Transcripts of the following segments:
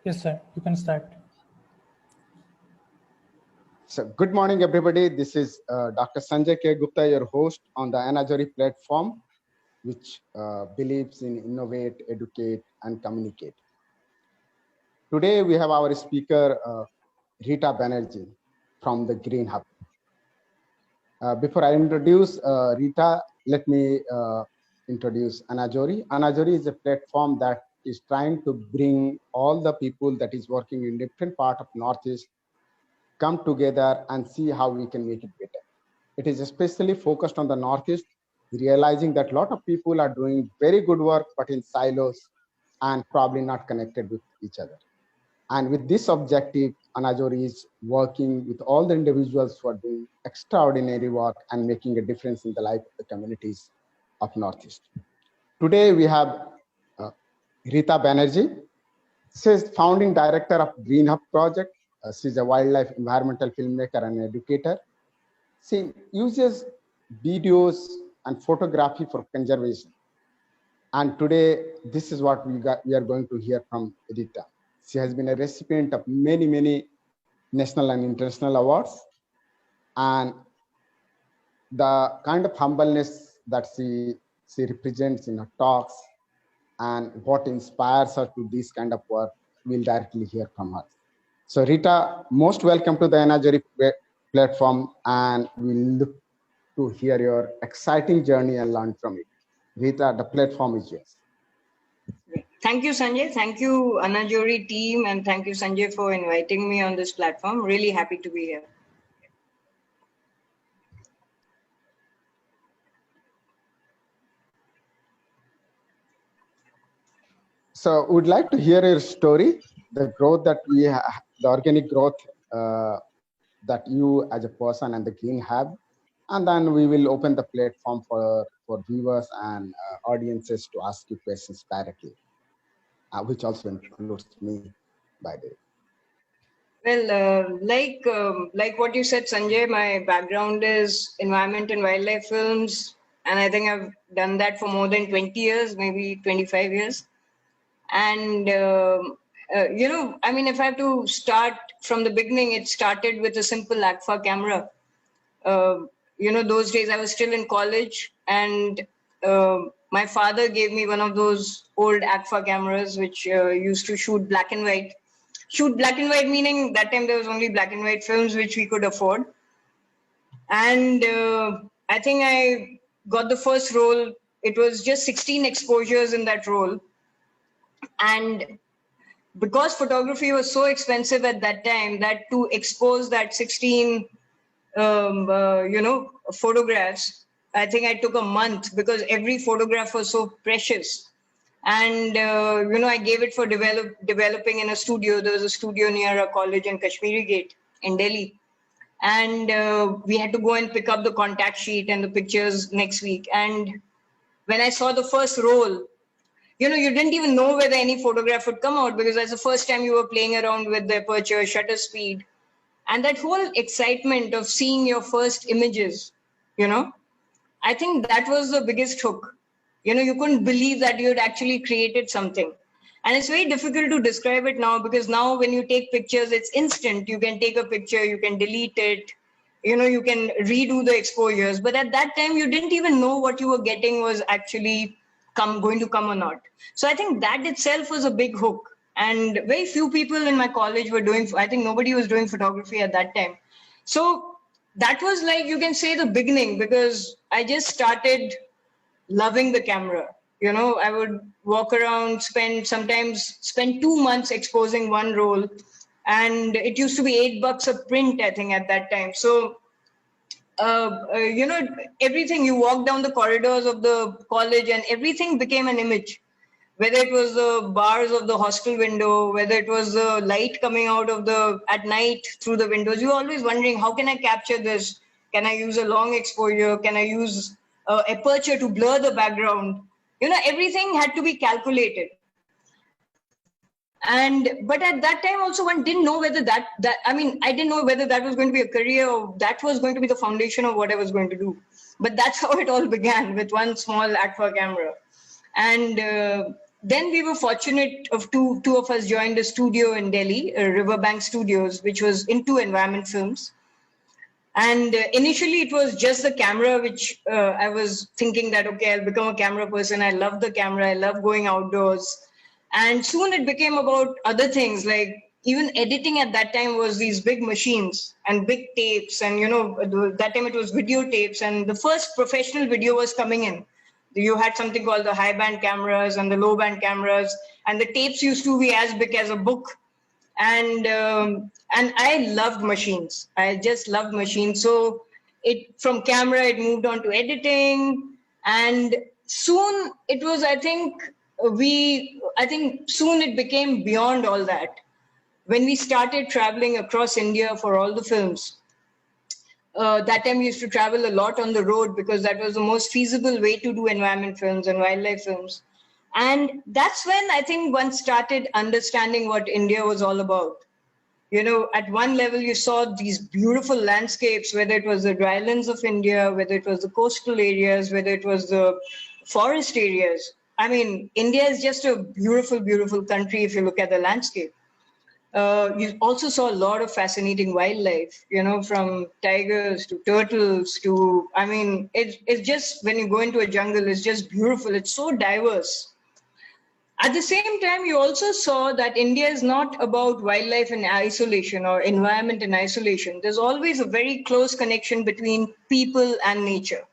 Yes, sir. You can start. So good morning, everybody. This is Dr. Sanjay K. Gupta, your host on the Anajori platform, which believes in innovate, educate, and communicate. Today, we have our speaker, Rita Banerjee from the Green Hub. Before I introduce Rita, let me introduce Anajori. Anajori is a platform that is trying to bring all the people that is working in different part of Northeast come together and see how we can make it better. It is especially focused on the Northeast, realizing that a lot of people are doing very good work, but in silos and probably not connected with each other. And with this objective, Anajori is working with all the individuals who are doing extraordinary work and making a difference in the life of the communities of Northeast. Today, we have Rita Banerjee. She is founding director of Green Hub Project. She's a wildlife environmental filmmaker and educator. She uses videos and photography for conservation. And today, this is what we are going to hear from Rita. She has been a recipient of many national and international awards. And the kind of humbleness that she represents in her talks and what inspires her to this kind of work, we'll directly hear from her. So Rita, most welcome to the Anajori platform, and we look to hear your exciting journey and learn from it. Rita, the platform is yours. Thank you, Sanjay. Thank you, Anajori team, and thank you, Sanjay, for inviting me on this platform. Really happy to be here. So we'd like to hear your story, the growth that we have, the organic growth that you as a person and the Green Hub, and then we will open the platform for viewers and audiences to ask you questions directly, which also includes me, by the way. Well, like what you said, Sanjay, my background is environment and wildlife films, and I think I've done that for more than 20 years, maybe 25 years. And, I mean, if I have to start from the beginning, it started with a simple Agfa camera. Those days I was still in college, and my father gave me one of those old Agfa cameras, which used to shoot black and white. Shoot black and white, meaning that time there was only black and white films which we could afford. And I think I got the first roll. It was just 16 exposures in that roll. And because photography was so expensive at that time, that to expose that 16 photographs, I think I took a month because every photograph was so precious. And, I gave it for developing in a studio. There was a studio near a college in Kashmiri Gate in Delhi. And we had to go and pick up the contact sheet and the pictures next week. And when I saw the first roll, you didn't even know whether any photograph would come out because that's the first time you were playing around with the aperture, shutter speed. And that whole excitement of seeing your first images, I think that was the biggest hook. You couldn't believe that you had actually created something. And it's very difficult to describe it now because now when you take pictures, it's instant. You can take a picture, you can delete it, you can redo the exposures. But at that time, you didn't even know what you were getting was actually going to come or not. So I think that itself was a big hook. And very few people in my college were doing, I think nobody was doing photography at that time. So that was like, you can say the beginning because I just started loving the camera. I would walk around, sometimes spend 2 months exposing one roll. And it used to be $8 a print, I think, at that time. So, everything, you walk down the corridors of the college and everything became an image. Whether it was the bars of the hostel window, whether it was the light coming out of at night through the windows, you're always wondering, how can I capture this? Can I use a long exposure? Can I use aperture to blur the background? Everything had to be calculated. But at that time also one didn't know whether I didn't know whether that was going to be a career or that was going to be the foundation of what I was going to do. But that's how it all began with one small Agfa camera. And then we were fortunate of two of us joined a studio in Delhi, Riverbank Studios, which was into environment films. And initially it was just the camera, which I was thinking that, okay, I'll become a camera person. I love the camera. I love going outdoors. And soon it became about other things, like even editing at that time was these big machines and big tapes. And, that time it was videotapes, and the first professional video was coming in. You had something called the high band cameras and the low band cameras, and the tapes used to be as big as a book. And I loved machines. I just loved machines. So from camera, it moved on to editing, and soon it was, I think soon it became beyond all that. When we started traveling across India for all the films, that time we used to travel a lot on the road because that was the most feasible way to do environment films and wildlife films. And that's when I think one started understanding what India was all about. At one level, you saw these beautiful landscapes, whether it was the drylands of India, whether it was the coastal areas, whether it was the forest areas. I mean, India is just a beautiful, beautiful country if you look at the landscape. You also saw a lot of fascinating wildlife, from tigers to turtles to, it's just, when you go into a jungle, it's just beautiful. It's so diverse. At the same time, you also saw that India is not about wildlife in isolation or environment in isolation. There's always a very close connection between people and nature.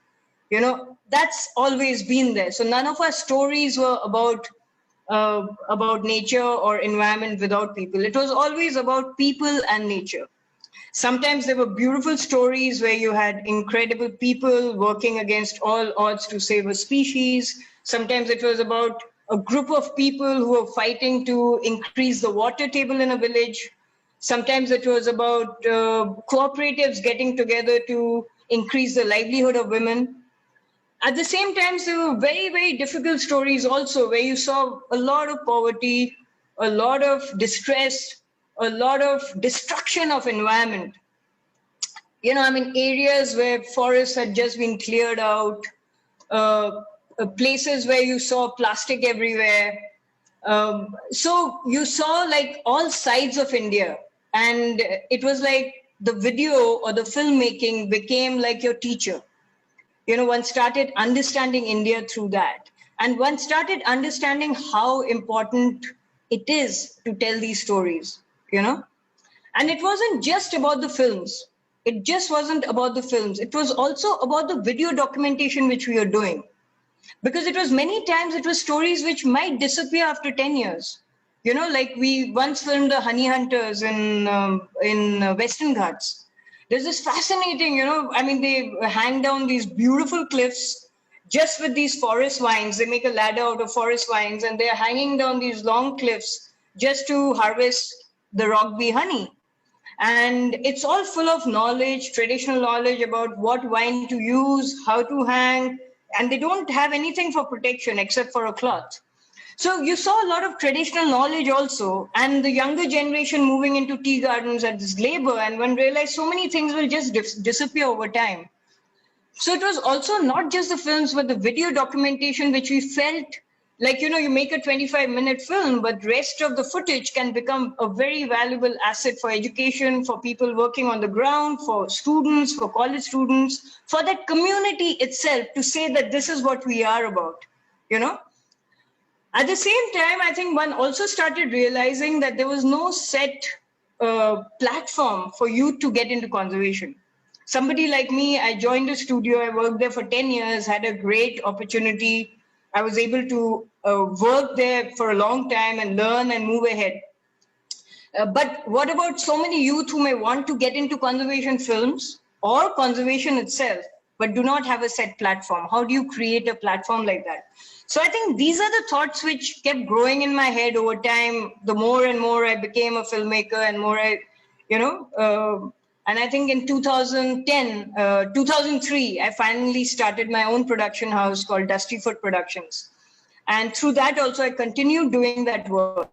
That's always been there. So none of our stories were about nature or environment without people. It was always about people and nature. Sometimes there were beautiful stories where you had incredible people working against all odds to save a species. Sometimes it was about a group of people who were fighting to increase the water table in a village. Sometimes it was about cooperatives getting together to increase the livelihood of women. At the same time, there were very, very difficult stories also where you saw a lot of poverty, a lot of distress, a lot of destruction of environment. Areas where forests had just been cleared out, places where you saw plastic everywhere. So you saw like all sides of India, and it was like the video or the filmmaking became like your teacher. One started understanding India through that, and one started understanding how important it is to tell these stories, And it wasn't just about the films. It just wasn't about the films. It was also about the video documentation which we are doing. Because it was many times, it was stories which might disappear after 10 years. Like we once filmed the honey hunters in Western Ghats. There's this fascinating, they hang down these beautiful cliffs just with these forest vines. They make a ladder out of forest vines, and they're hanging down these long cliffs just to harvest the rock bee honey. And it's all full of knowledge, traditional knowledge about what vine to use, how to hang, and they don't have anything for protection except for a cloth. So you saw a lot of traditional knowledge also, and the younger generation moving into tea gardens at this labor, and one realized so many things will just disappear over time. So it was also not just the films, but the video documentation, which we felt like, you make a 25-minute film, but rest of the footage can become a very valuable asset for education, for people working on the ground, for students, for college students, for that community itself to say that this is what we are about, At the same time, I think one also started realizing that there was no set platform for youth to get into conservation. Somebody like me, I joined a studio, I worked there for 10 years, had a great opportunity. I was able to work there for a long time and learn and move ahead. But what about so many youth who may want to get into conservation films or conservation itself, but do not have a set platform? How do you create a platform like that? So I think these are the thoughts which kept growing in my head over time. The more and more I became a filmmaker, and more and I think in 2003, I finally started my own production house called Dusty Foot Productions. And through that also, I continued doing that work.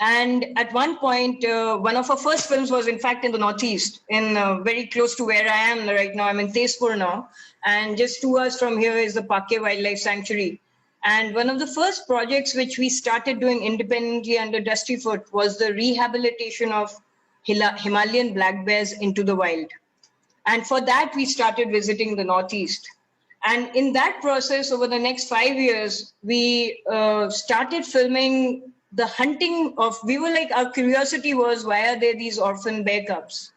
And at one point, one of our first films was in fact in the Northeast, in very close to where I am right now. I'm in Tezpur now. And just 2 hours from here is the Pake Wildlife Sanctuary. And one of the first projects which we started doing independently under Dusty Foot was the rehabilitation of Himalayan black bears into the wild. And for that, we started visiting the Northeast. And in that process, over the next 5 years, we started filming the hunting of, we were like, our curiosity was, why are there these orphan bear cubs?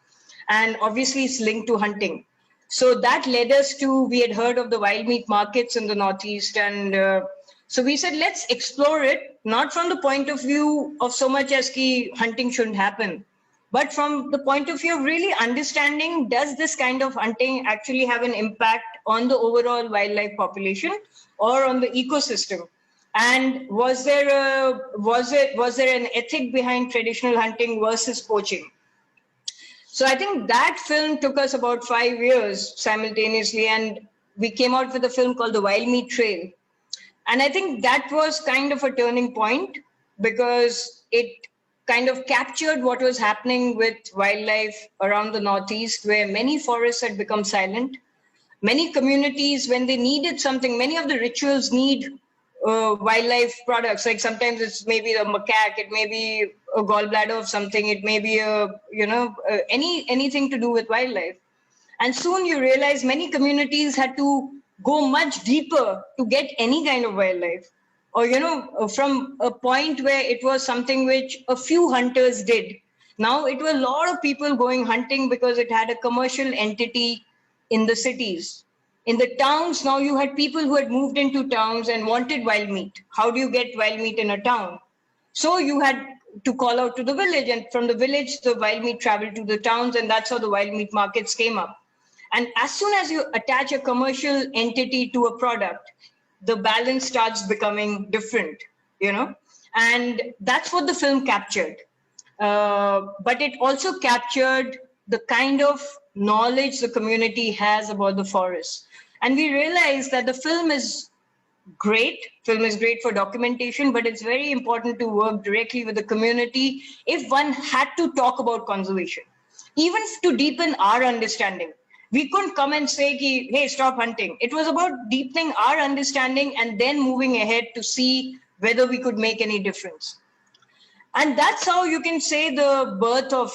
And obviously it's linked to hunting. So that led us to, we had heard of the wild meat markets in the Northeast. And so we said, let's explore it, not from the point of view of so much as ki hunting shouldn't happen, but from the point of view of really understanding, does this kind of hunting actually have an impact on the overall wildlife population or on the ecosystem? And was there an ethic behind traditional hunting versus poaching? So I think that film took us about 5 years simultaneously, and we came out with a film called The Wild Meat Trail. And I think that was kind of a turning point because it kind of captured what was happening with wildlife around the Northeast, where many forests had become silent. Many communities, when they needed something, many of the rituals need wildlife products. Like sometimes it's maybe a macaque, it may be a gallbladder of something, it may be anything to do with wildlife. And soon you realize many communities had to go much deeper to get any kind of wildlife. Or, from a point where it was something which a few hunters did. Now it was a lot of people going hunting because it had a commercial entity in the cities. In the towns, now you had people who had moved into towns and wanted wild meat. How do you get wild meat in a town? So you had to call out to the village, and from the village, the wild meat traveled to the towns, and that's how the wild meat markets came up. And as soon as you attach a commercial entity to a product, the balance starts becoming different, and that's what the film captured. But it also captured the kind of knowledge the community has about the forest. And we realized that the film is great. Film is great for documentation, but it's very important to work directly with the community if one had to talk about conservation, even to deepen our understanding. We couldn't come and say, hey, stop hunting. It was about deepening our understanding and then moving ahead to see whether we could make any difference. And that's how you can say the birth of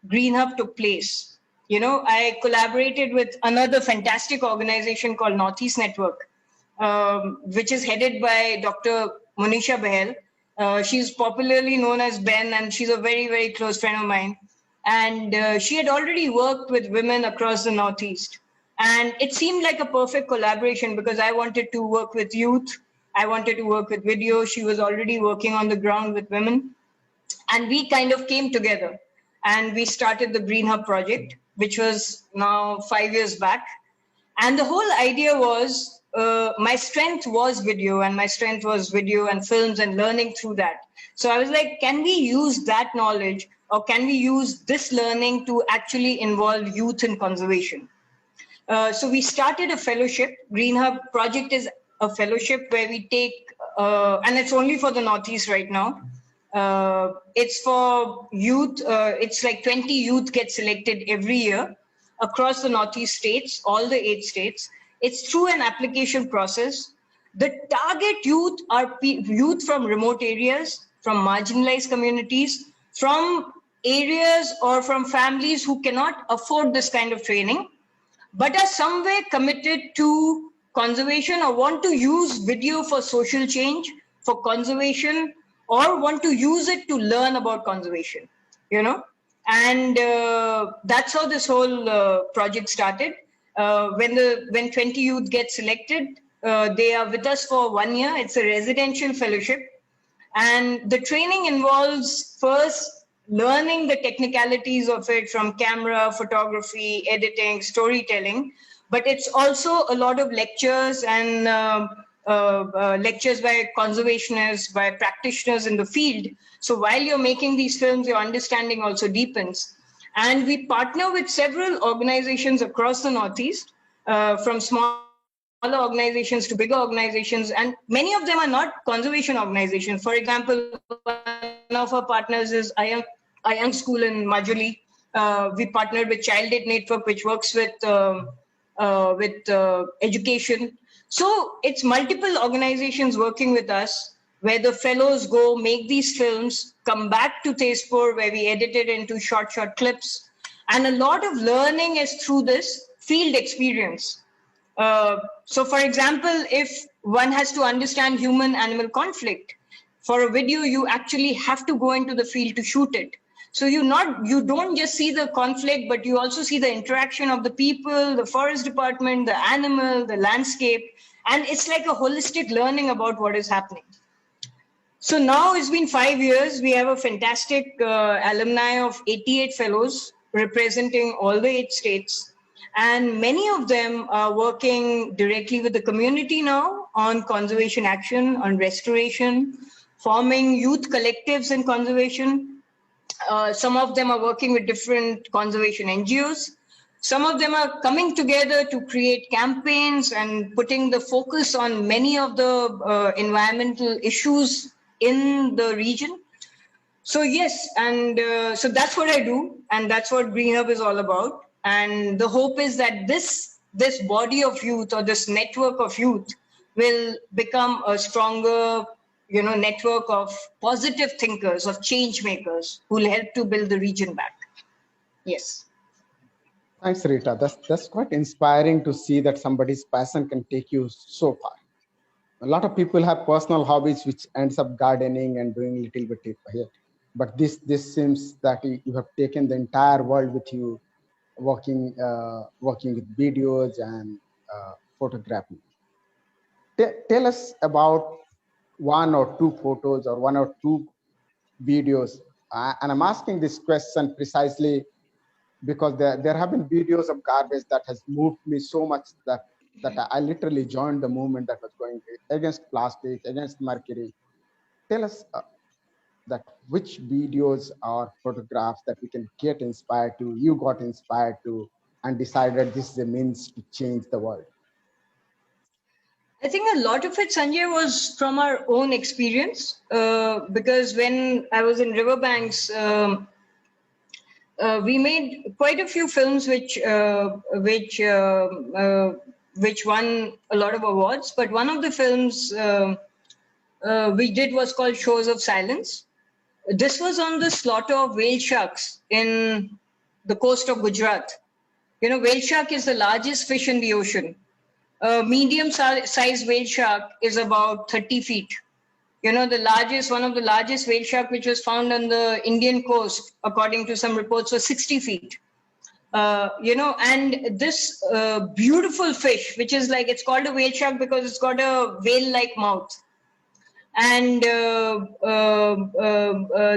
Green Hub took place. I collaborated with another fantastic organization called Northeast Network, which is headed by Dr. Monisha Bahel. She's popularly known as Ben, and she's a very, very close friend of mine. And she had already worked with women across the Northeast. And it seemed like a perfect collaboration because I wanted to work with youth. I wanted to work with video. She was already working on the ground with women. And we kind of came together and we started the Green Hub project, which was now 5 years back. And the whole idea was, my strength was video, and my strength was video and films and learning through that. So I was like, can we use that knowledge, or can we use this learning to actually involve youth in conservation? So we started a fellowship. Green Hub project is a fellowship where we take, and it's only for the Northeast right now. It's for youth. It's like 20 youth get selected every year across the Northeast states, all the 8 states. It's through an application process. The target youth are youth from remote areas, from marginalized communities, from areas or from families who cannot afford this kind of training, but are somewhere committed to conservation or want to use video for social change, for conservation, or want to use it to learn about conservation, And that's how this whole project started. When 20 youth get selected, they are with us for 1 year. It's a residential fellowship. And the training involves first learning the technicalities of it, from camera, photography, editing, storytelling. But it's also a lot of lectures and lectures by conservationists, by practitioners in the field. So while you're making these films, your understanding also deepens. And we partner with several organizations across the Northeast, from smaller organizations to bigger organizations, and many of them are not conservation organizations. For example, one of our partners is Young School in Majuli. We partnered with Child Aid Network, which works with education. So it's multiple organizations working with us, where the fellows go make these films, come back to Tezpur, where we edit it into short clips. And a lot of learning is through this field experience. So for example, if one has to understand human-animal conflict, for a video, you actually have to go into the field to shoot it. So you don't just see the conflict, but you also see the interaction of the people, the forest department, the animal, the landscape, and it's like a holistic learning about what is happening. So now it's been 5 years. We have a fantastic alumni of 88 fellows representing all the 8 states. And many of them are working directly with the community now on conservation action, on restoration, forming youth collectives in conservation. Some of them are working with different conservation NGOs. Some of them are coming together to create campaigns and putting the focus on many of the environmental issues in the region. So yes, and so that's what I do, and that's what Green Hub is all about. And the hope is that this body of youth, or this network of youth, will become a stronger, network of positive thinkers, of change makers, who will help to build the region back. Yes. Thanks, Rita. That's quite inspiring to see that somebody's passion can take you so far. A lot of people have personal hobbies which ends up gardening and doing little bit here, but this seems that you have taken the entire world with you, working with videos and photography. Tell us about 1 or 2 photos or 1 or 2 videos, and I'm asking this question precisely because there have been videos of garbage that has moved me so much that I literally joined the movement that was going against plastic, against mercury. Tell us that which videos or photographs that we can get inspired to, you got inspired to, and decided this is a means to change the world. I think a lot of it, Sanjay, was from our own experience, because when I was in Riverbanks, we made quite a few films which won a lot of awards. But one of the films we did was called Shores of Silence. This was on the slaughter of whale sharks in the coast of Gujarat. Whale shark is the largest fish in the ocean. A medium-sized whale shark is about 30 feet. One of the largest whale shark which was found on the Indian coast, according to some reports, was 60 feet. And this beautiful fish, which is it's called a whale shark because it's got a whale-like mouth. And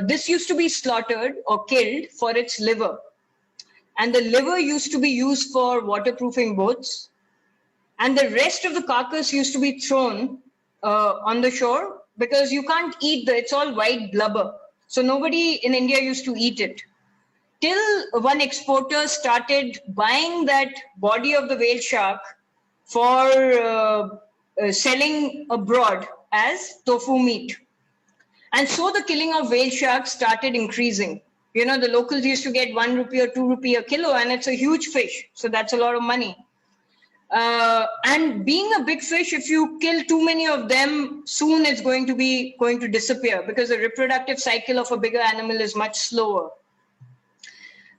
this used to be slaughtered or killed for its liver. And the liver used to be used for waterproofing boats. And the rest of the carcass used to be thrown on the shore, because you can't eat it's all white blubber. So nobody in India used to eat it. Till one exporter started buying that body of the whale shark for selling abroad as tofu meat. And so the killing of whale sharks started increasing. The locals used to get 1 rupee or 2 rupee a kilo, and it's a huge fish. So that's a lot of money. And being a big fish, if you kill too many of them, soon it's going to disappear, because the reproductive cycle of a bigger animal is much slower.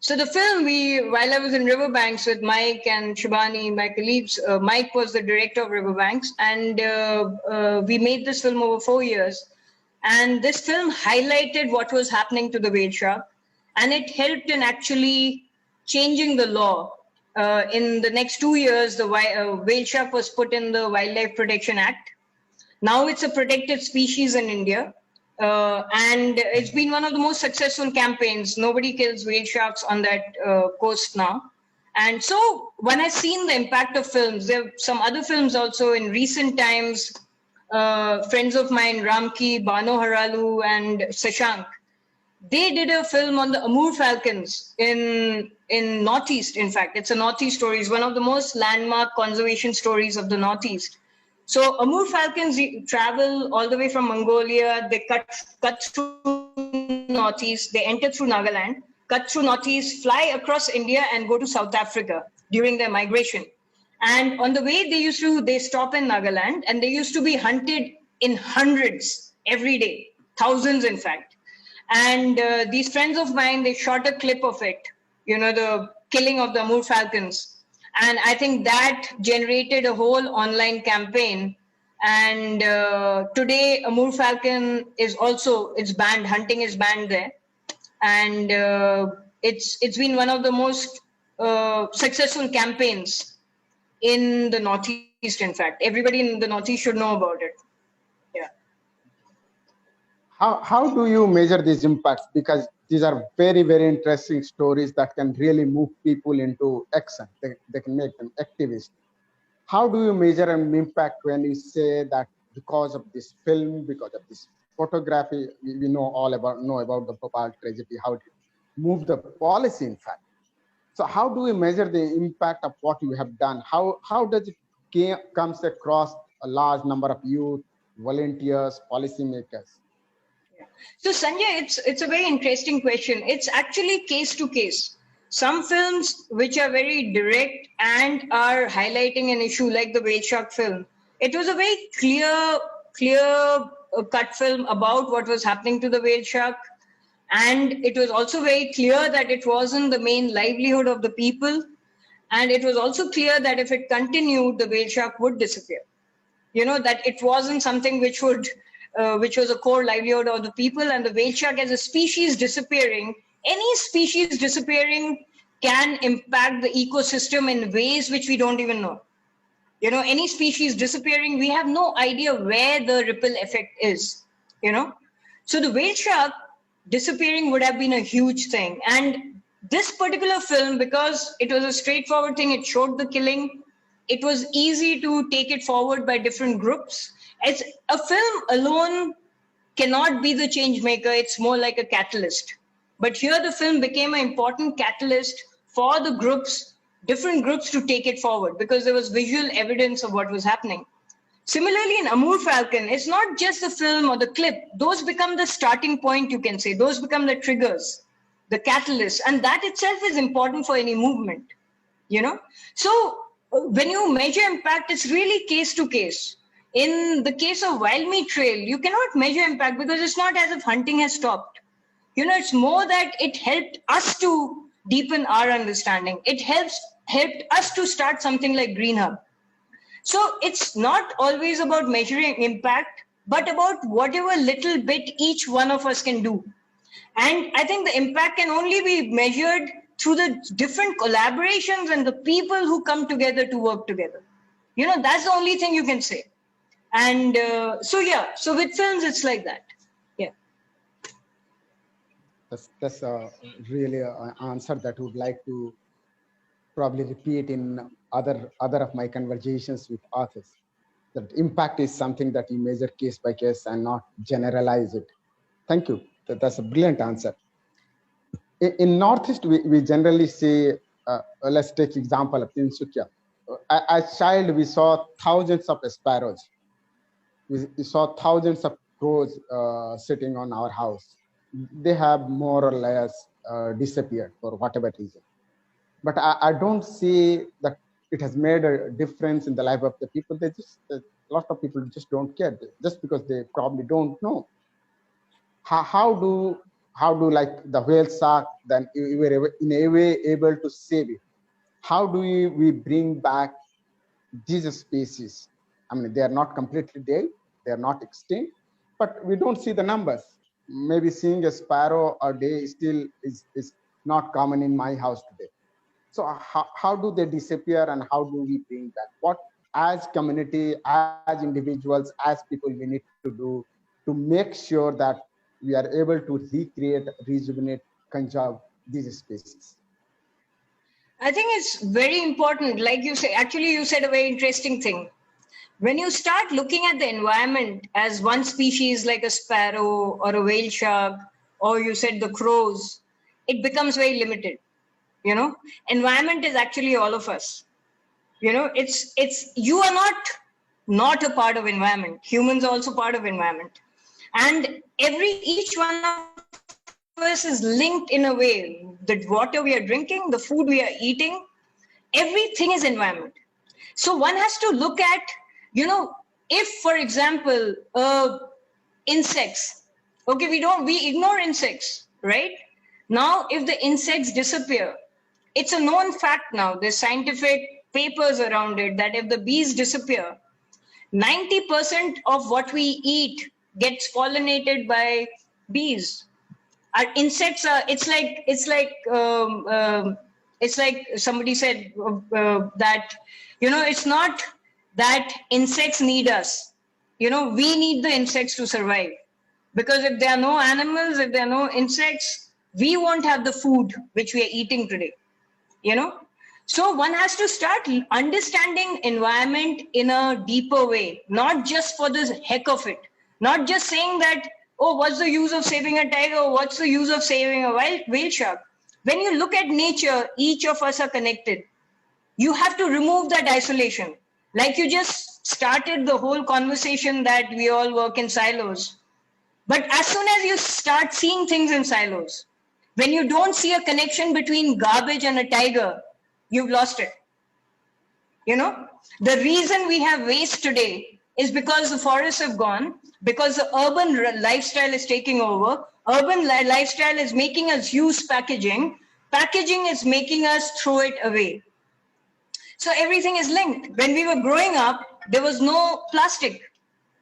So the film, while I was in Riverbanks with Mike and Shibani, my colleagues, Mike was the director of Riverbanks, and we made this film over 4 years. And this film highlighted what was happening to the whale shark, and it helped in actually changing the law. In the next 2 years, the whale shark was put in the Wildlife Protection Act. Now it's a protected species in India. And it's been one of the most successful campaigns. Nobody kills whale sharks on that coast now. And so when I've seen the impact of films, there are some other films also in recent times. Friends of mine, Ramki, Bano Haralu, and Sashank, they did a film on the Amur falcons in Northeast. In fact, it's a Northeast story. It's one of the most landmark conservation stories of the Northeast. So Amur falcons travel all the way from Mongolia. They cut through Northeast. They enter through Nagaland, cut through Northeast, fly across India, and go to South Africa during their migration. And on the way, they stop in Nagaland, and they used to be hunted in hundreds every day, thousands in fact. And these friends of mine, they shot a clip of it, the killing of the Amur falcons. And I think that generated a whole online campaign. And today, Amur falcon it's banned. Hunting is banned there, and it's been one of the most successful campaigns in the Northeast. In fact, everybody in the Northeast should know about it. Yeah. How do you measure these impacts? Because these are very, very interesting stories that can really move people into action. They can make them activists. How do you measure an impact when you say that because of this film, because of this photography, we know about the Bhopal tragedy, how it moved the policy, in fact. So how do we measure the impact of what you have done? How does it comes across a large number of youth, volunteers, policymakers? So Sanjay, it's a very interesting question. It's actually case to case. Some films which are very direct and are highlighting an issue, like the whale shark film, it was a very clear cut film about what was happening to the whale shark. And it was also very clear that it wasn't the main livelihood of the people. And it was also clear that if it continued, the whale shark would disappear. That it wasn't something which was a core livelihood of the people. And the whale shark as a species disappearing, any species disappearing can impact the ecosystem in ways which we don't even know. Any species disappearing, we have no idea where the ripple effect is, So the whale shark disappearing would have been a huge thing. And this particular film, because it was a straightforward thing, it showed the killing. It was easy to take it forward by different groups. It's a film alone cannot be the change maker. It's more like a catalyst. But here the film became an important catalyst for the different groups to take it forward, because there was visual evidence of what was happening. Similarly, in Amur Falcon, it's not just the film or the clip. Those become the starting point, you can say. Those become the triggers, the catalyst. And that itself is important for any movement, So when you measure impact, it's really case to case. In the case of Wild Meat Trail, you cannot measure impact because it's not as if hunting has stopped. It's more that it helped us to deepen our understanding. It helped us to start something like Green Hub. So it's not always about measuring impact, but about whatever little bit each one of us can do. And I think the impact can only be measured through the different collaborations and the people who come together to work together. That's the only thing you can say. And so with films, it's like that. Yeah. That's really an answer that I would like to probably repeat in other of my conversations with authors. That impact is something that you measure case by case and not generalize it. Thank you. That's a brilliant answer. In Northeast, we generally say, let's take example of Tinsukia. As child, we saw thousands of sparrows. We saw thousands of crows sitting on our house. They have more or less disappeared for whatever reason. But I don't see that it has made a difference in the life of the people. A lot of people just don't care, just because they probably don't know. How do like the whale shark, then we were in a way able to save it? How do we bring back these species? I mean, they are not completely dead, they are not extinct, but we don't see the numbers. Maybe seeing a sparrow a day still is not common in my house today. So how do they disappear, and how do we bring back? What as community, as individuals, as people we need to do to make sure that we are able to recreate, rejuvenate, conserve these species? I think it's very important. Like you say, actually you said a very interesting thing. When you start looking at the environment as one species, like a sparrow or a whale shark, or you said the crows, it becomes very limited. Environment is actually all of us. It's you are not a part of environment. Humans are also part of environment. And each one of us is linked in a way. The water we are drinking, the food we are eating, everything is environment. So one has to look at, if, for example, insects, okay, we ignore insects, right? Now, if the insects disappear, it's a known fact now, there's scientific papers around it, that if the bees disappear, 90% of what we eat gets pollinated by bees. Our insects are, it's like somebody said that, it's not that insects need us. We need the insects to survive. Because if there are no animals, if there are no insects, we won't have the food which we are eating today. So one has to start understanding environment in a deeper way, not just for the heck of it, not just saying that, oh, what's the use of saving a tiger? What's the use of saving a whale shark? When you look at nature, each of us are connected. You have to remove that isolation. Like you just started the whole conversation that we all work in silos. But as soon as you start seeing things in silos, when you don't see a connection between garbage and a tiger, you've lost it. The reason we have waste today is because the forests have gone, because the urban lifestyle is taking over. Urban lifestyle is making us use packaging. Packaging is making us throw it away. So everything is linked. When we were growing up, there was no plastic.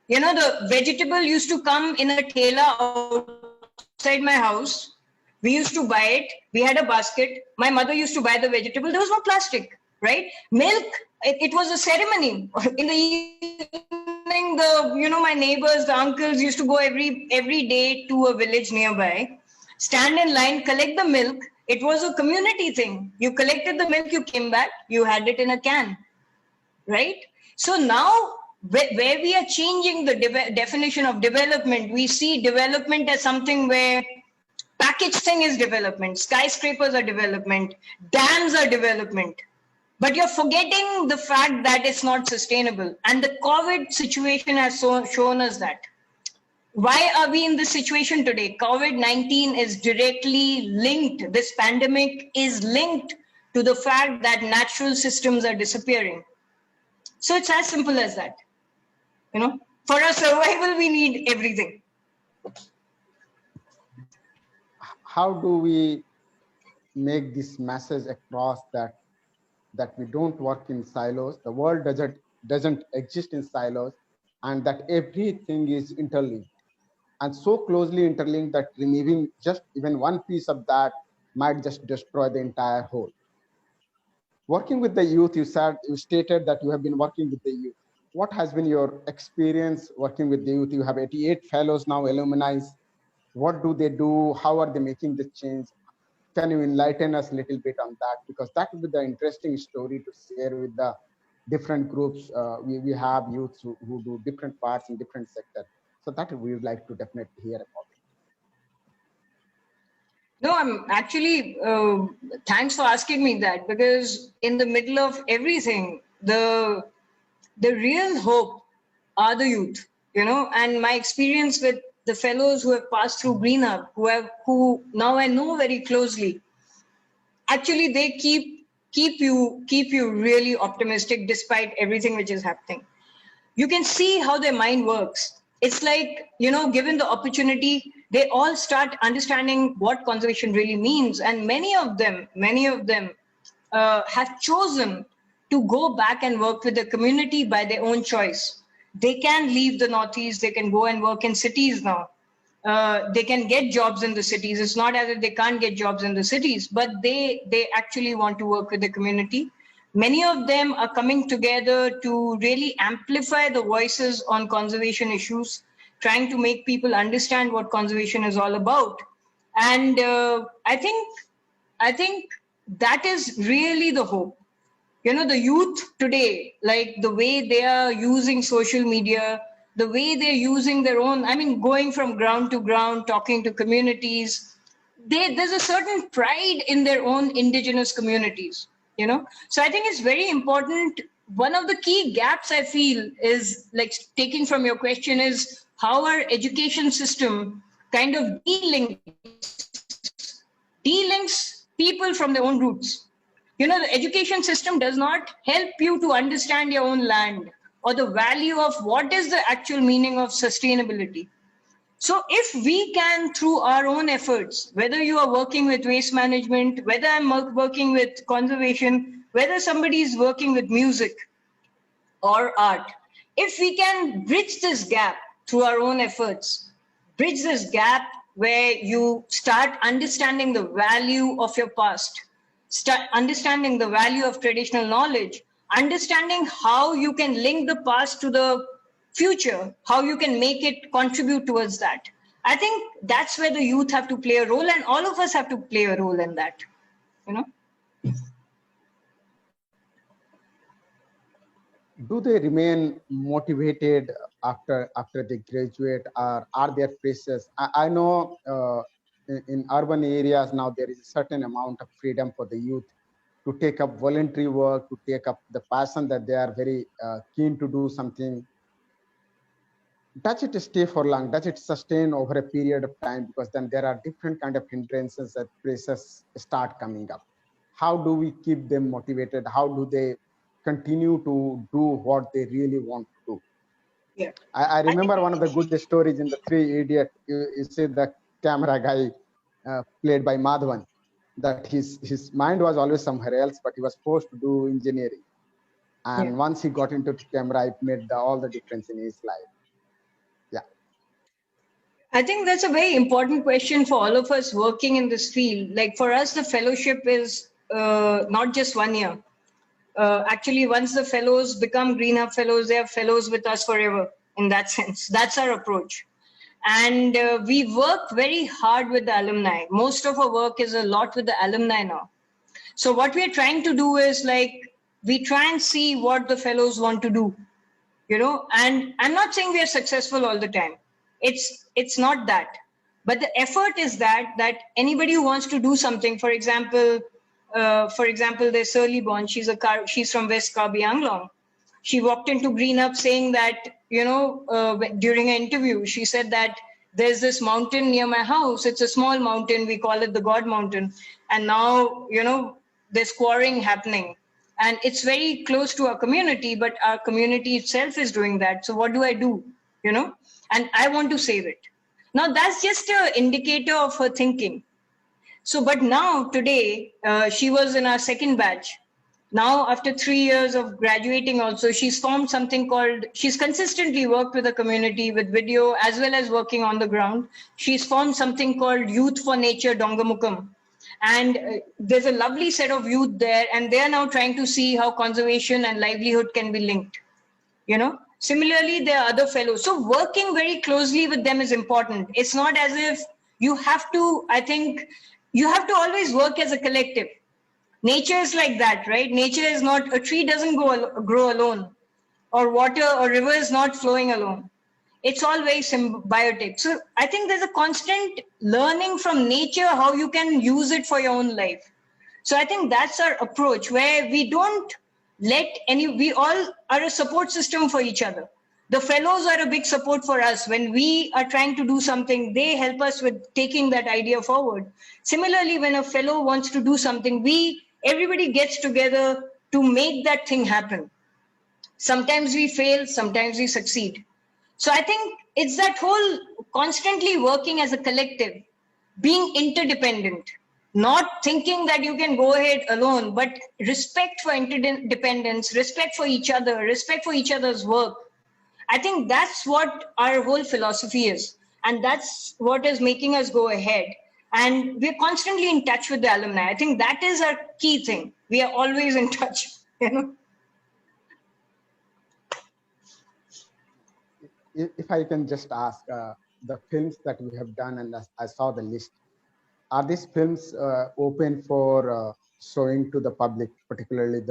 The vegetable used to come in a thela outside my house. We used to buy it. We had a basket. My mother used to buy the vegetable. There was no plastic, right? Milk, it was a ceremony. In the evening, my neighbors, the uncles used to go every day to a village nearby, stand in line, collect the milk. It was a community thing. You collected the milk, you came back, you had it in a can, right? So now, where we are changing the definition of development, we see development as something where packaged thing is development, skyscrapers are development, dams are development. But you're forgetting the fact that it's not sustainable. And the COVID situation has shown us that. Why are we in this situation today? COVID-19 is directly linked. This pandemic is linked to the fact that natural systems are disappearing. So it's as simple as that. For our survival, we need everything. How do we make this message across that we don't work in silos, the world doesn't exist in silos, and that everything is interlinked, and so closely interlinked that removing just even one piece of that might just destroy the entire whole? Working with the youth, you stated that you have been working with the youth. What has been your experience working with the youth? You have 88 fellows now, alumni. What do they do? How are they making the change? Can you enlighten us a little bit on that? Because that would be the interesting story to share with the different groups. We have youths who do different parts in different sectors. So that we would like to definitely hear about it. No, I'm actually, thanks for asking me that, because in the middle of everything, the real hope are the youth, and my experience with the fellows who have passed through Green Hub, who now I know very closely, actually they keep you really optimistic despite everything which is happening. You can see how their mind works. It's like, given the opportunity, they all start understanding what conservation really means. And many of them have chosen to go back and work with the community by their own choice. They can leave the Northeast, they can go and work in cities now. They can get jobs in the cities. It's not as if they can't get jobs in the cities, but they actually want to work with the community. Many of them are coming together to really amplify the voices on conservation issues, trying to make people understand what conservation is all about. And I think that is really the hope. The youth today, like the way they are using social media, the way they're using their own, going from ground to ground, talking to communities, there's a certain pride in their own indigenous communities, So I think it's very important. One of the key gaps I feel is, like, taking from your question, is how our education system kind of delinks people from their own roots. You know, the education system does not help you to understand your own land or the value of what is the actual meaning of sustainability. So if we can, through our own efforts, whether you are working with waste management, whether I'm working with conservation, whether somebody is working with music or art, if we can bridge this gap through our own efforts, bridge this gap where you start understanding the value of your past, start understanding the value of traditional knowledge, understanding how you can link the past to the future, how you can make it contribute towards that. I think that's where the youth have to play a role, and all of us have to play a role in that, you know. Do they remain motivated after they graduate, or are there pressures? I know in urban areas now there is a certain amount of freedom for the youth to take up voluntary work, to take up the passion that they are very keen to do something. Does it stay for long? Does it sustain over a period of time? Because then there are different kind of hindrances that pressures start coming up. How do we keep them motivated? How do they continue to do what they really want to do? Yeah. I remember one of the good stories in the Three Idiot. You see the camera guy played by Madhavan, that his mind was always somewhere else, but he was forced to do engineering. And once he got into camera, it made all the difference in his life. Yeah. I think that's a very important question for all of us working in this field. Like for us, the fellowship is not just 1 year. Actually, once the fellows become Green Hub fellows, they are fellows with us forever in that sense. That's our approach. And we work very hard with the alumni. Most of our work is a lot with the alumni now. So what we're trying to do is like, we try and see what the fellows want to do, you know, and I'm not saying we are successful all the time. It's not that. But the effort is that anybody who wants to do something, for example, there's Surly Bond. She's from West Karbi Anglong. She walked into Green Hub saying that, you know, during an interview, she said that there's this mountain near my house. It's a small mountain. We call it the God Mountain. And now, you know, there's quarrying happening. And it's very close to our community, but our community itself is doing that. So what do I do? You know, and I want to save it. Now, that's just an indicator of her thinking. So, but now today, she was in our second batch. Now, after 3 years of graduating also, she's formed something called, she's consistently worked with the community with video as well as working on the ground. She's formed something called Youth for Nature Dongamukam. And there's a lovely set of youth there, and they're now trying to see how conservation and livelihood can be linked, you know. Similarly, there are other fellows. So working very closely with them is important. It's not as if you have to, I think, you have to always work as a collective. Nature is like that, right? Nature is not, a tree doesn't grow alone, or water or river is not flowing alone. It's all very symbiotic. So I think there's a constant learning from nature how you can use it for your own life. So I think that's our approach, where we don't we all are a support system for each other. The fellows are a big support for us. When we are trying to do something, they help us with taking that idea forward. Similarly, when a fellow wants to do something, everybody gets together to make that thing happen. Sometimes we fail, sometimes we succeed. So I think it's that whole constantly working as a collective, being interdependent, not thinking that you can go ahead alone, but respect for interdependence, respect for each other, respect for each other's work. I think that's what our whole philosophy is. And that's what is making us go ahead. And we're constantly in touch with the alumni. I think that is our key thing. We are always in touch, you know. If I can just ask, the films that we have done, and I saw the list, are these films open for showing to the public, particularly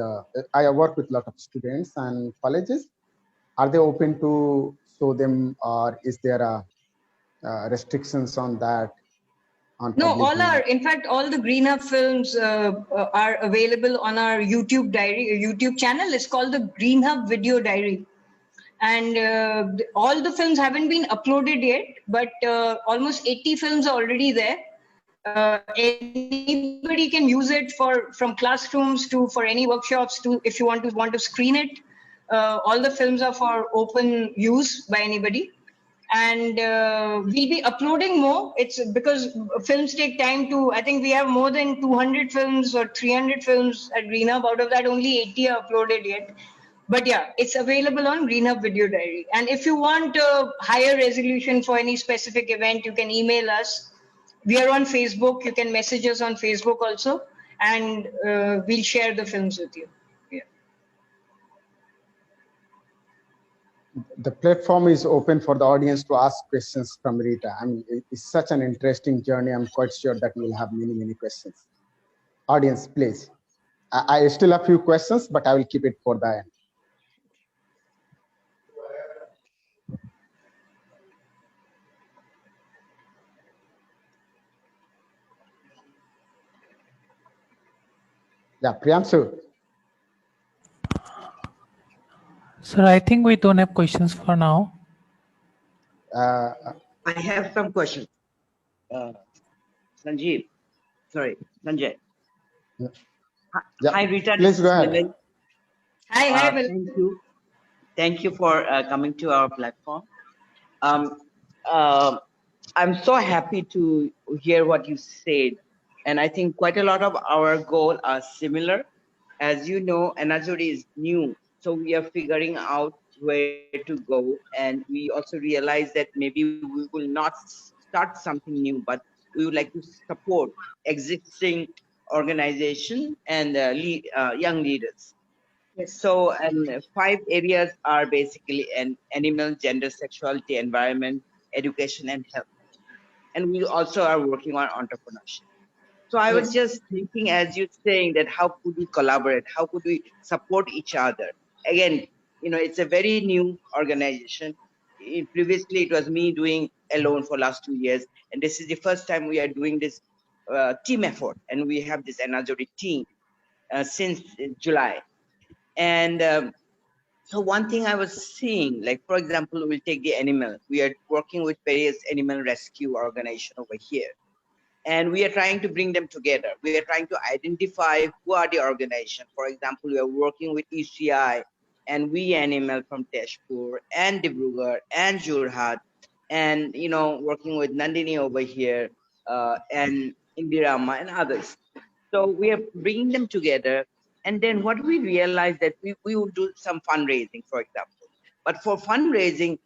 I work with a lot of students and colleges. Are they open to show them, or is there restrictions on that? No, in fact, all the Green Hub films are available on our YouTube channel. It's called the Green Hub Video Diary. And all the films haven't been uploaded yet, but almost 80 films are already there. anybody can use it from classrooms to for any workshops to if you want to screen it. All the films are for open use by anybody. And we'll be uploading more. It's because films take time to, I think we have more than 200 films or 300 films at Greenhub. Out of that, only 80 are uploaded yet. But yeah, it's available on Greenhub Video Diary. And if you want a higher resolution for any specific event, you can email us. We are on Facebook. You can message us on Facebook also. And we'll share the films with you. The platform is open for the audience to ask questions from Rita. I mean, it's such an interesting journey. I'm quite sure that we'll have many, many questions. Audience, please. I still have a few questions, but I will keep it for the end. Yeah, Priyanshu. Sir, I think we don't have questions for now. I have some questions. Sanjeev, sorry, Sanjay. Yeah. Hi, Rita. Please go ahead. Hi, thank you. Thank you for coming to our platform. I'm so happy to hear what you said. And I think quite a lot of our goals are similar. As you know, Enazuri is new. So we are figuring out where to go. And we also realize that maybe we will not start something new, but we would like to support existing organization and young leaders. Yes. So, and 5 areas are basically animal, gender, sexuality, environment, education, and health. And we also are working on entrepreneurship. So I was just thinking, as you're saying, that how could we collaborate? How could we support each other? Again, you know, it's a very new organization. Previously, it was me doing alone for last 2 years. And this is the first time we are doing this team effort. And we have this Enazuri team since July. And so one thing I was seeing, like, for example, we'll take the animal. We are working with various animal rescue organizations over here. And we are trying to bring them together. We are trying to identify who are the organizations. For example, we are working with ECI and We Animal from Tezpur and Dibrugarh and Jorhat, and, you know, working with Nandini over here and Indirama and others. So we are bringing them together. And then what we realized that we would do some fundraising, for example. But for fundraising,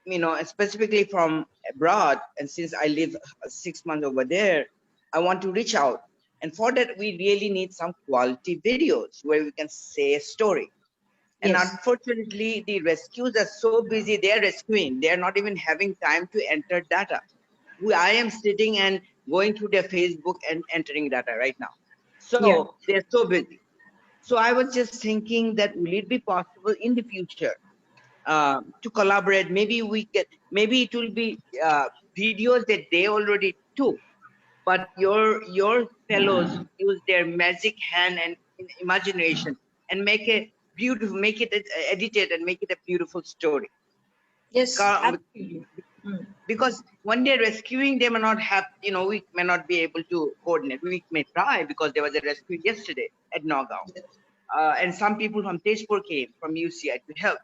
you know, specifically from abroad, and since I live 6 months over there, I want to reach out. And for that, we really need some quality videos where we can say a story. And unfortunately, the rescues are so busy, they're rescuing. They're not even having time to enter data. I am sitting and going through their Facebook and entering data right now. So they're so busy. So I was just thinking that will it be possible in the future to collaborate? Maybe it will be videos that they already took, but your fellows use their magic hand and imagination and make it beautiful, make it edited and make it a beautiful story. Yes, absolutely. Because when they're rescuing, they may not have, you know, we may not be able to coordinate. We may try, because there was a rescue yesterday at Nagaon. And some people from Tezpur came from UCI to help.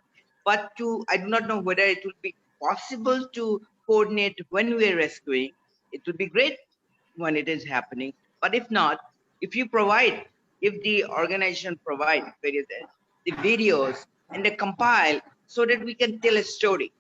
But I do not know whether it will be possible to coordinate when we are rescuing. It would be great when it is happening. But if not, if the organization provide various the videos and they compile so that we can tell a story,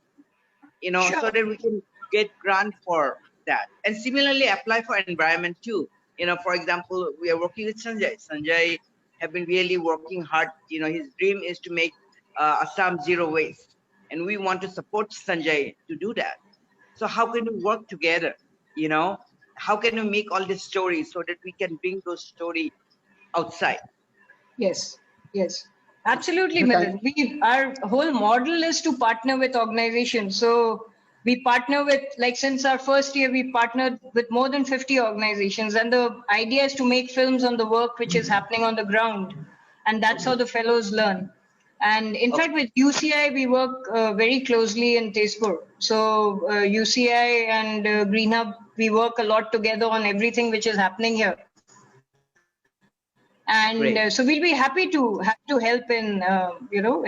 you know, so that we can get grant for that. And similarly apply for environment too. You know, for example, we are working with Sanjay. Sanjay have been really working hard. You know, his dream is to make Assam zero waste. And we want to support Sanjay to do that. So how can we work together? You know, how can we make all these stories so that we can bring those stories outside? Yes, absolutely, Milind. Our whole model is to partner with organizations. So we partner with, like, since our first year, we partnered with more than 50 organizations. And the idea is to make films on the work which is happening on the ground. And that's how the fellows learn. And in fact, with UCI, we work very closely in Tezpur. So UCI and Greenhub we work a lot together on everything which is happening here. And Great. so we'll be happy to help in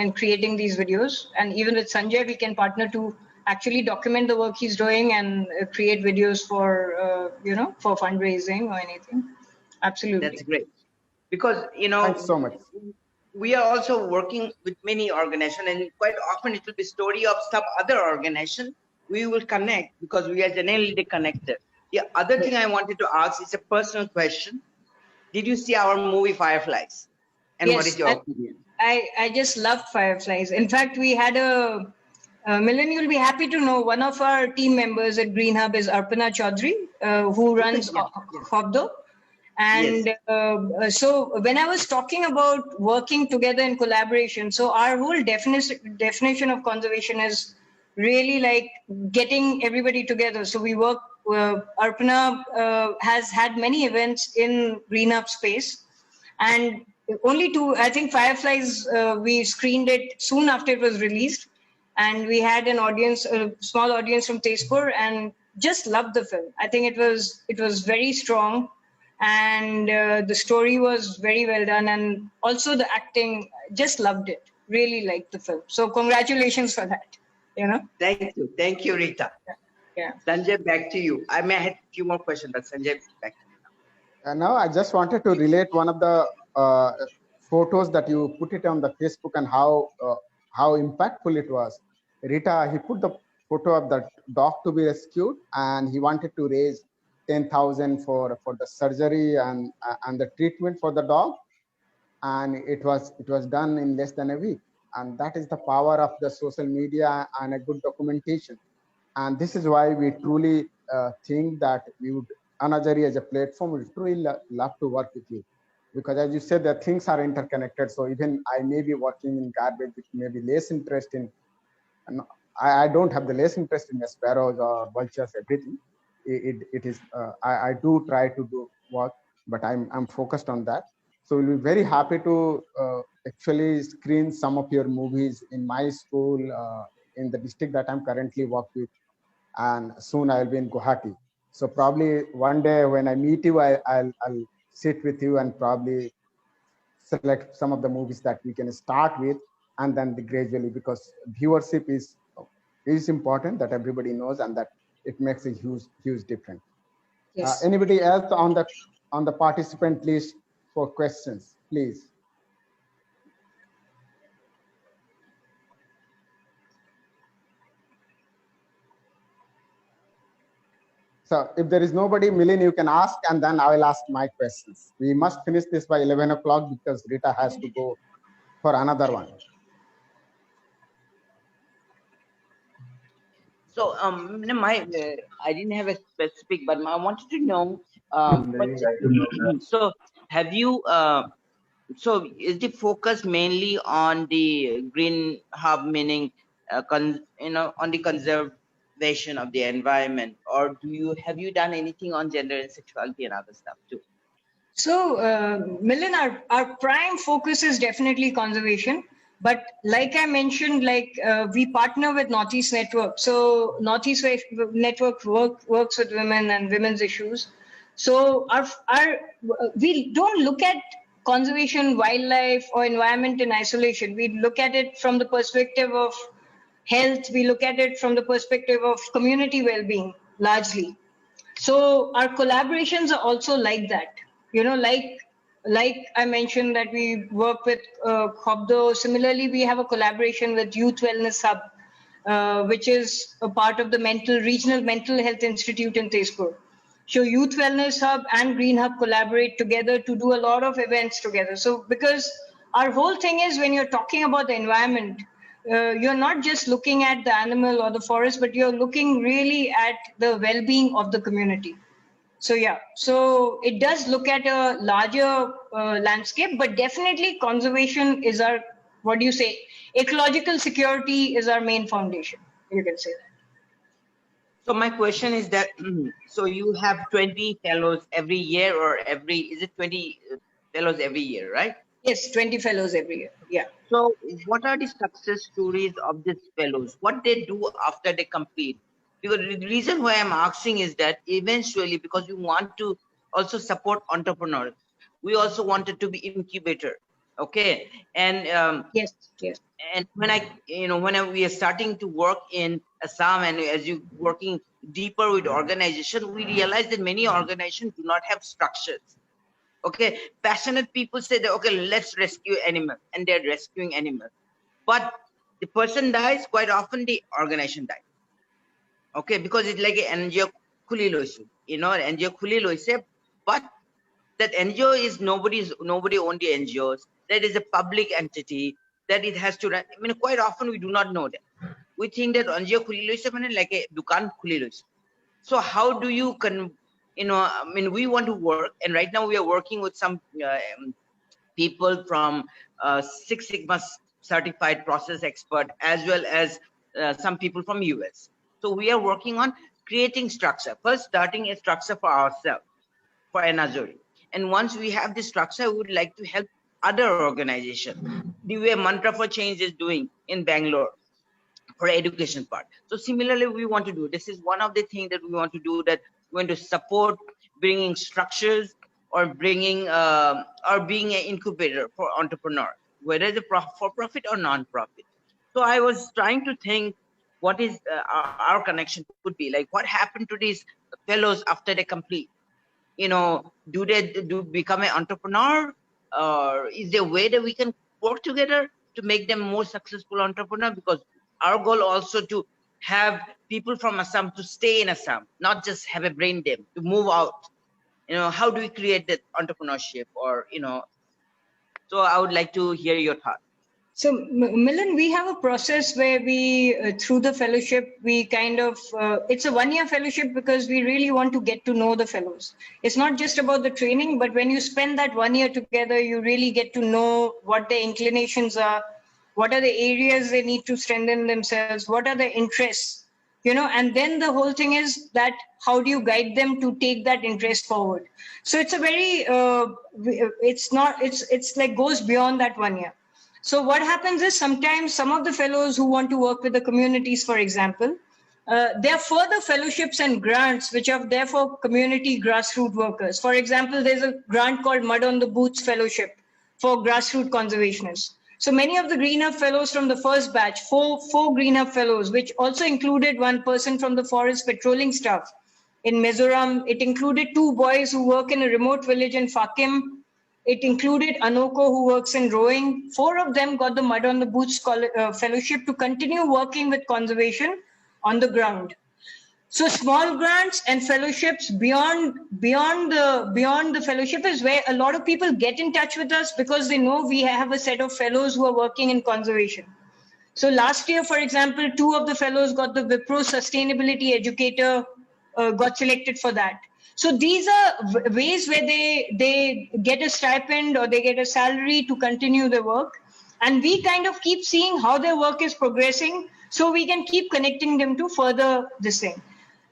in creating these videos. And even with Sanjay, we can partner to actually document the work he's doing and create videos for for fundraising or anything. Absolutely. That's great. Because Thanks so much. we are also working with many organizations, and quite often it will be story of some other organization. We will connect because we are generally connected. The other thing I wanted to ask is a personal question. Did you see our movie Fireflies? And what is your opinion? I just loved Fireflies. In fact, we had Milan, you'll be happy to know one of our team members at Green Hub is Arpana Chaudhary, who runs Hobdo. And so when I was talking about working together in collaboration, so our whole definition of conservation is really like getting everybody together. So we work, Arpana has had many events in Green Hub space, and only two, I think Fireflies, we screened it soon after it was released, and we had an audience, a small audience from Tezpur, and just loved the film. I think it was very strong, and the story was very well done, and also the acting, just loved it. Really liked the film. So congratulations for that. Thank you, Rita. Yeah. Sanjay, back to you. I may have a few more questions, but Sanjay, back to you. Now I just wanted to relate one of the photos that you put it on the Facebook and how impactful it was. Rita, he put the photo of that dog to be rescued, and he wanted to raise 10,000 for the surgery and the treatment for the dog, and it was done in less than a week. And that is the power of the social media and a good documentation. And this is why we truly think that we would, Anajari as a platform, would truly love to work with you, because as you said, the things are interconnected. So even I may be working in garbage, which may be less interest in, I don't have the less interest in the sparrows or vultures, everything. It is, I do try to do work, but I'm focused on that. So we'll be very happy to actually screen some of your movies in my school, in the district that I'm currently working with, and soon I'll be in Guwahati. So probably one day when I meet you, I'll sit with you and probably select some of the movies that we can start with, and then gradually, because viewership is important, that everybody knows, and that it makes a huge difference. Yes. Anybody else on the participant list for questions, please? So if there is nobody, Milin, you can ask, and then I will ask my questions. We must finish this by 11 o'clock because Rita has to go for another one. So, I didn't have a specific, but I wanted to know. So, have you? So, is the focus mainly on the Green Hub, meaning, on the conservation of the environment, or have you done anything on gender and sexuality and other stuff too? So, Milan, our prime focus is definitely conservation. But like I mentioned, we partner with Northeast Network. So Northeast Network works with women and women's issues. So we don't look at conservation, wildlife, or environment in isolation. We look at it from the perspective of health. We look at it from the perspective of community well-being, largely. So our collaborations are also like that. Like I mentioned that we work with Hobdo. Similarly, we have a collaboration with Youth Wellness Hub, which is a part of the Regional Mental Health Institute in Tezpur. So Youth Wellness Hub and Green Hub collaborate together to do a lot of events together. So because our whole thing is, when you're talking about the environment, you're not just looking at the animal or the forest, but you're looking really at the well-being of the community. So yeah, so it does look at a larger landscape, but definitely conservation is our, ecological security is our main foundation. You can say that. So my question is that, so you have 20 fellows every year, or is it 20 fellows every year, right? Yes, 20 fellows every year. Yeah. So what are the success stories of these fellows? What they do after they complete? Because the reason why I'm asking is that eventually, because we want to also support entrepreneurs, we also wanted to be incubator. Okay. Yes, yes. And we are starting to work in Assam, and as you working deeper with organization, we realize that many organizations do not have structures. Okay, passionate people say that, okay, let's rescue animals, and they're rescuing animals, but the person dies, quite often the organization dies. Okay, because it's like an NGO khuli loisu, NGO khuli loise, but that NGO is nobody owned the NGOs. That is a public entity that it has to run. I mean, quite often we do not know that. We think that NGO khuli loise means like a dukan khuli loise. So how do you we want to work, and right now we are working with some people from Six Sigma certified process expert, as well as some people from US. So we are working on creating structure. First, starting a structure for ourselves, for Enazuri. And once we have this structure, we would like to help other organizations. The way Mantra for Change is doing in Bangalore for education part. So similarly, we want to do, this is one of the things that we want to do, that we want to support bringing structures or bringing or being an incubator for entrepreneurs, whether it's for profit or non-profit. So I was trying to think what is our connection could be, like what happened to these fellows after they complete, do they become an entrepreneur, or is there a way that we can work together to make them more successful entrepreneur? Because our goal also to have people from Assam to stay in Assam, not just have a brain drain, to move out. How do we create that entrepreneurship, or so I would like to hear your thoughts. So, Milan, we have a process where we, through the fellowship, we kind of, it's a 1-year fellowship because we really want to get to know the fellows. It's not just about the training, but when you spend that 1 year together, you really get to know what their inclinations are, what are the areas they need to strengthen themselves, what are their interests, and then the whole thing is that how do you guide them to take that interest forward? So it's a very, it's like goes beyond that 1 year. So what happens is sometimes some of the fellows who want to work with the communities, for example, there are further fellowships and grants which are there for community grassroots workers. For example, there's a grant called Mud on the Boots Fellowship for grassroots conservationists. So many of the Green Hub fellows from the first batch, four Green Hub fellows, which also included one person from the forest patrolling staff in Mizoram. It included 2 boys who work in a remote village in Fakim. It included Anoko, who works in rowing. 4 of them got the Mud on the Boots fellowship to continue working with conservation on the ground. So small grants and fellowships beyond the fellowship is where a lot of people get in touch with us because they know we have a set of fellows who are working in conservation. So last year, for example, 2 of the fellows got the Wipro Sustainability Educator, got selected for that. So these are ways where they get a stipend or they get a salary to continue their work. And we kind of keep seeing how their work is progressing so we can keep connecting them to further this thing.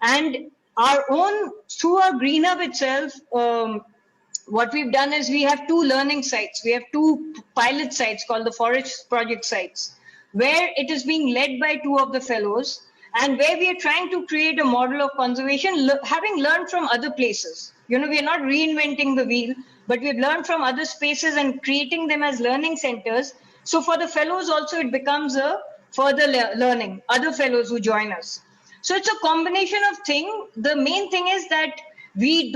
And our own, through our Green Hub itself, what we've done is we have 2 learning sites. We have 2 pilot sites called the Forest Project sites, where it is being led by 2 of the fellows, and where we are trying to create a model of conservation, having learned from other places. We are not reinventing the wheel, but we've learned from other spaces and creating them as learning centers. So for the fellows also, it becomes a further learning, other fellows who join us. So it's a combination of things. The main thing is that we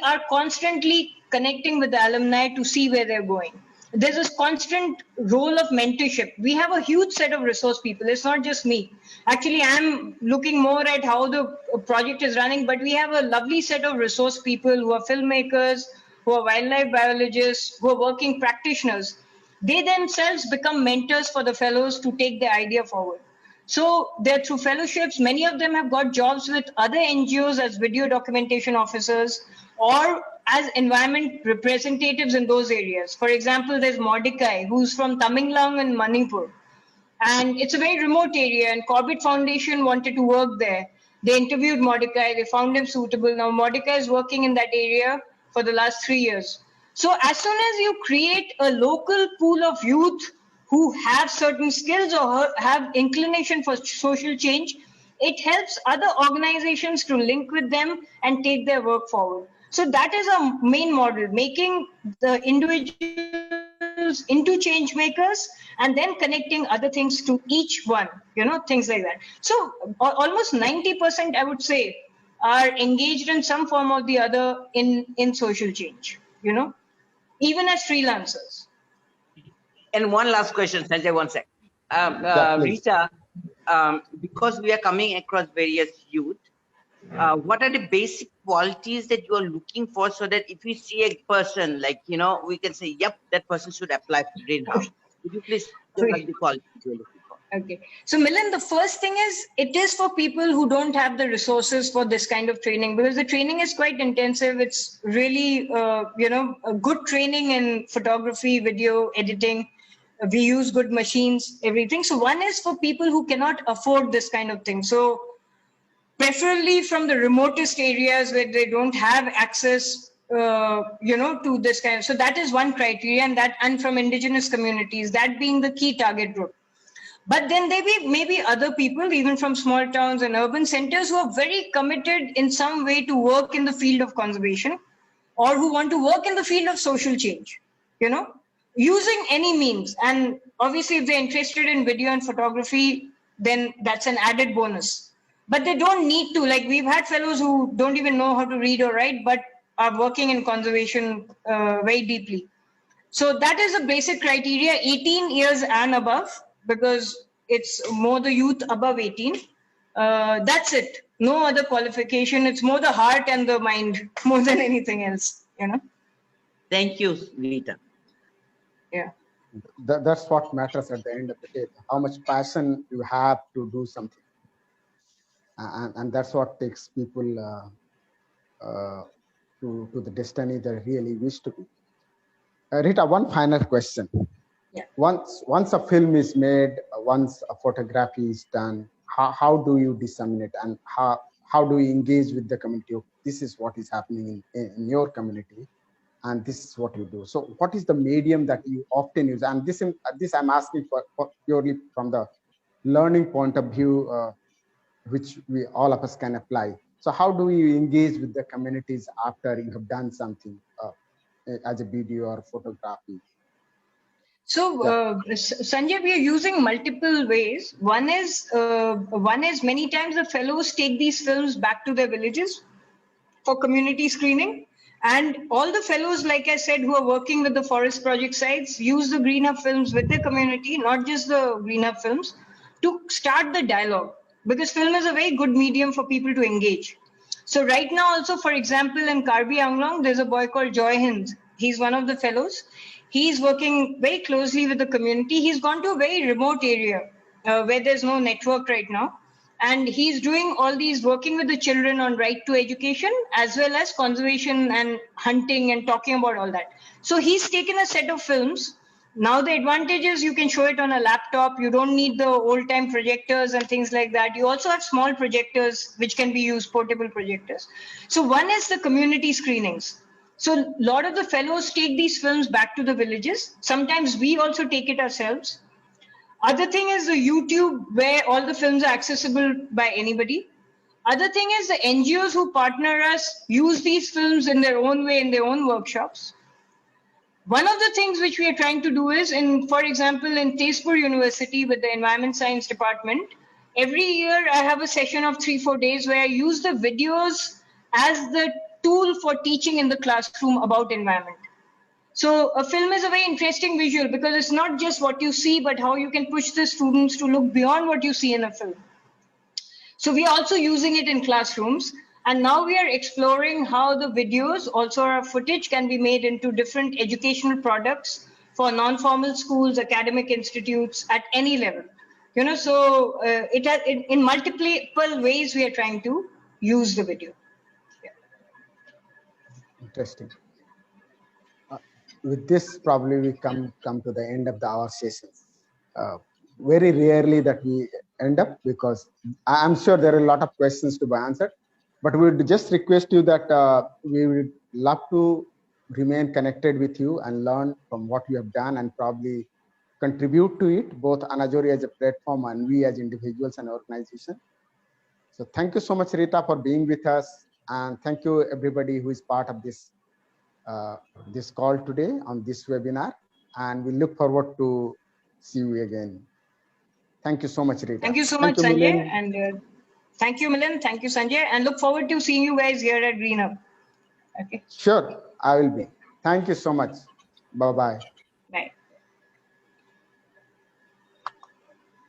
are constantly connecting with the alumni to see where they're going. There's a constant role of mentorship. We have a huge set of resource people. It's not just me. Actually, I'm looking more at how the project is running, but we have a lovely set of resource people who are filmmakers, who are wildlife biologists, who are working practitioners. They themselves become mentors for the fellows to take the idea forward. So they're through fellowships. Many of them have got jobs with other NGOs as video documentation officers or as environment representatives in those areas. For example, there's Mordecai, who's from Taminglang in Manipur. And it's a very remote area, and Corbett Foundation wanted to work there. They interviewed Mordecai, they found him suitable. Now Mordecai is working in that area for the last 3 years. So as soon as you create a local pool of youth who have certain skills or have inclination for social change, it helps other organizations to link with them and take their work forward. So that is our main model, making the individuals into change makers and then connecting other things to each one, things like that. So almost 90%, I would say, are engaged in some form or the other in social change, even as freelancers. And one last question, Sanjay, one sec. Yeah, please. Rita, because we are coming across various youth, what are the basic qualities that you are looking for so that if we see a person, like, we can say, yep, that person should apply for Greenhouse. Could you please tell us the qualities you're looking for? Okay. So Milind, the first thing is, it is for people who don't have the resources for this kind of training, because the training is quite intensive. It's really, a good training in photography, video editing. We use good machines, everything. So one is for people who cannot afford this kind of thing. So preferably from the remotest areas where they don't have access, to this kind of, so that is one criteria, and from indigenous communities, that being the key target group. But then there may be other people, even from small towns and urban centers, who are very committed in some way to work in the field of conservation, or who want to work in the field of social change, using any means. And obviously, if they're interested in video and photography, then that's an added bonus. But they don't need to. Like, we've had fellows who don't even know how to read or write, but are working in conservation very deeply. So that is a basic criteria, 18 years and above, because it's more the youth above 18. That's it. No other qualification. It's more the heart and the mind more than anything else, Thank you, Rita. Yeah. That's what matters at the end of the day, how much passion you have to do something. And that's what takes people to the destiny they really wish to be. Rita, one final question. Yeah. Once a film is made, once a photography is done, how do you disseminate, and how do you engage with the community? This is what is happening in your community, and this is what you do. So what is the medium that you often use? And this I'm asking for purely from the learning point of view, which we all of us can apply. So how do you engage with the communities after you have done something as a video or photography? So, Sanjay, we are using multiple ways. One is many times the fellows take these films back to their villages for community screening. And all the fellows, like I said, who are working with the forest project sites, use the Green Hub films with the community, not just the Green Hub films, to start the dialogue. Because film is a very good medium for people to engage. So right now also, for example, in Karbi Anglong, there's a boy called Joy Hind. He's one of the fellows. He's working very closely with the community. He's gone to a very remote area where there's no network right now. And he's doing all these, working with the children on right to education, as well as conservation and hunting and talking about all that. So he's taken a set of films. Now the advantage is you can show it on a laptop. You don't need the old time projectors and things like that. You also have small projectors which can be used, portable projectors. So one is the community screenings. So a lot of the fellows take these films back to the villages. Sometimes we also take it ourselves. Other thing is the YouTube, where all the films are accessible by anybody. Other thing is the NGOs who partner us use these films in their own way, in their own workshops. One of the things which we are trying to do is, for example, in Tezpur University with the Environment Science Department, every year I have a session of 3-4 days where I use the videos as the tool for teaching in the classroom about environment. So a film is a very interesting visual because it's not just what you see, but how you can push the students to look beyond what you see in a film. So we are also using it in classrooms. And now we are exploring how the videos, also our footage, can be made into different educational products for non-formal schools, academic institutes at any level. So in multiple ways we are trying to use the video. Yeah. Interesting. With this, probably we come to the end of our sessions. Very rarely that we end up, because I'm sure there are a lot of questions to be answered. But we would just request you that we would love to remain connected with you and learn from what you have done and probably contribute to it, both Anajori as a platform and we as individuals and organizations. So thank you so much, Rita, for being with us. And thank you everybody who is part of this this call today on this webinar. And we look forward to see you again. Thank you so much, Rita. Thank you so much, Sanjay. Milind. And thank you, Milind. Thank you, Sanjay. And look forward to seeing you guys here at Green Hub. Okay. Sure, I will be. Thank you so much. Bye-bye.